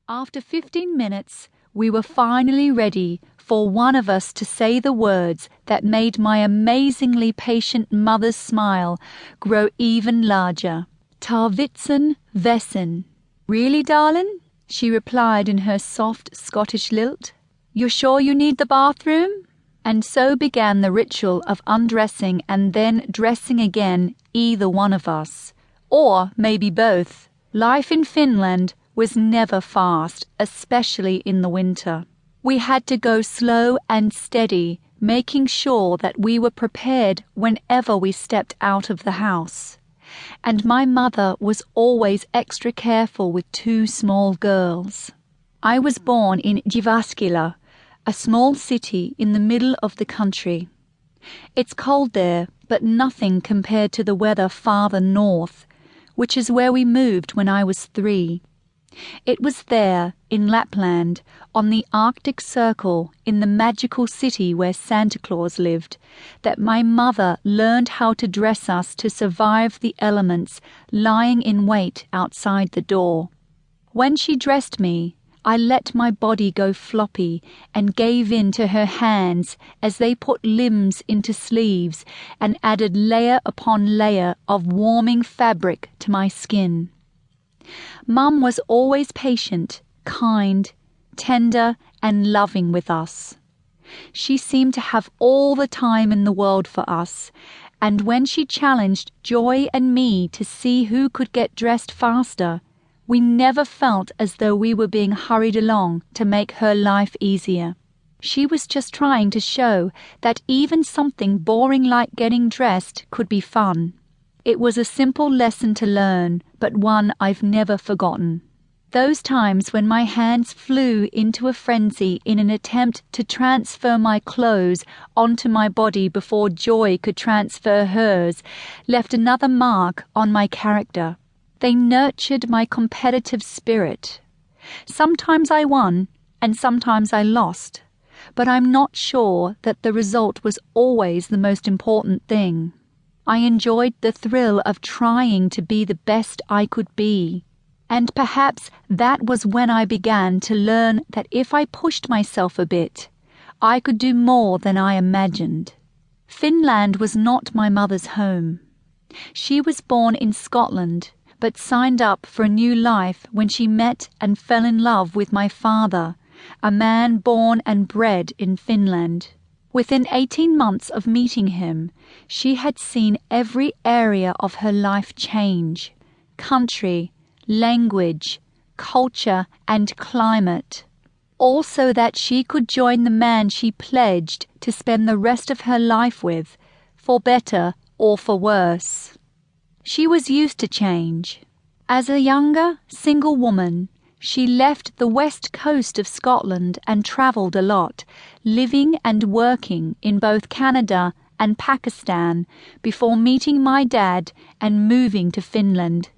After 15 minutes, we were finally ready for one of us to say the words that made my amazingly patient mother's smile grow even larger. "Tarvitsen Vessen." "Really, darling?" she replied in her soft Scottish lilt. "You're sure you need the bathroom?" And so began the ritual of undressing and then dressing again, either one of us. Or maybe both. Life in Finland was never fast, especially in the winter. We had to go slow and steady, making sure that we were prepared whenever we stepped out of the house. And my mother was always extra careful with 2 small girls. I was born in Jyväskylä, a small city in the middle of the country. It's cold there, but nothing compared to the weather farther north, which is where we moved when I was 3. It was there, in Lapland, on the Arctic Circle, in the magical city where Santa Claus lived, that my mother learned how to dress us to survive the elements lying in wait outside the door. When she dressed me, I let my body go floppy and gave in to her hands as they put limbs into sleeves and added layer upon layer of warming fabric to my skin. Mum was always patient, kind, tender and loving with us. She seemed to have all the time in the world for us, and when she challenged Joy and me to see who could get dressed faster, we never felt as though we were being hurried along to make her life easier. She was just trying to show that even something boring like getting dressed could be fun. It was a simple lesson to learn, but one I've never forgotten. Those times when my hands flew into a frenzy in an attempt to transfer my clothes onto my body before Joy could transfer hers left another mark on my character. They nurtured my competitive spirit. Sometimes I won, and sometimes I lost, but I'm not sure that the result was always the most important thing. I enjoyed the thrill of trying to be the best I could be, and perhaps that was when I began to learn that if I pushed myself a bit, I could do more than I imagined. Finland was not my mother's home. She was born in Scotland, but signed up for a new life when she met and fell in love with my father, a man born and bred in Finland. Within 18 months of meeting him, she had seen every area of her life change: country, language, culture, and climate. Also that she could join the man she pledged to spend the rest of her life with, for better or for worse. She was used to change. As a younger, single woman, she left the west coast of Scotland and travelled a lot, living and working in both Canada and Pakistan before meeting my dad and moving to Finland.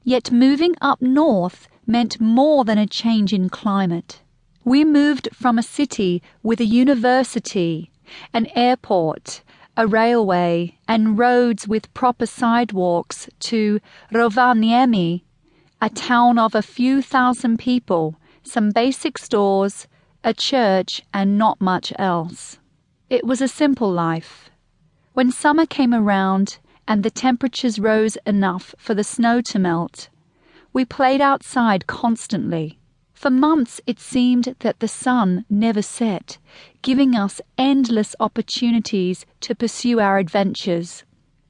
Yet moving up north meant more than a change in climate. We moved from a city with a university, an airport, a railway, and roads with proper sidewalks to Rovaniemi, a town of a few thousand people, some basic stores, a church, and not much else. It was a simple life. When summer came around and the temperatures rose enough for the snow to melt, we played outside constantly. For months it seemed that the sun never set, giving us endless opportunities to pursue our adventures.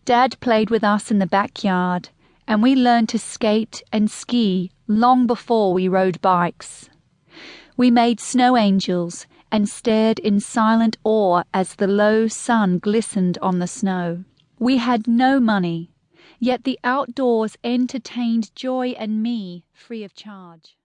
Dad played with us in the backyard, and we learned to skate and ski long before we rode bikes. We made snow angels and stared in silent awe as the low sun glistened on the snow. We had no money, yet the outdoors entertained Joy and me free of charge.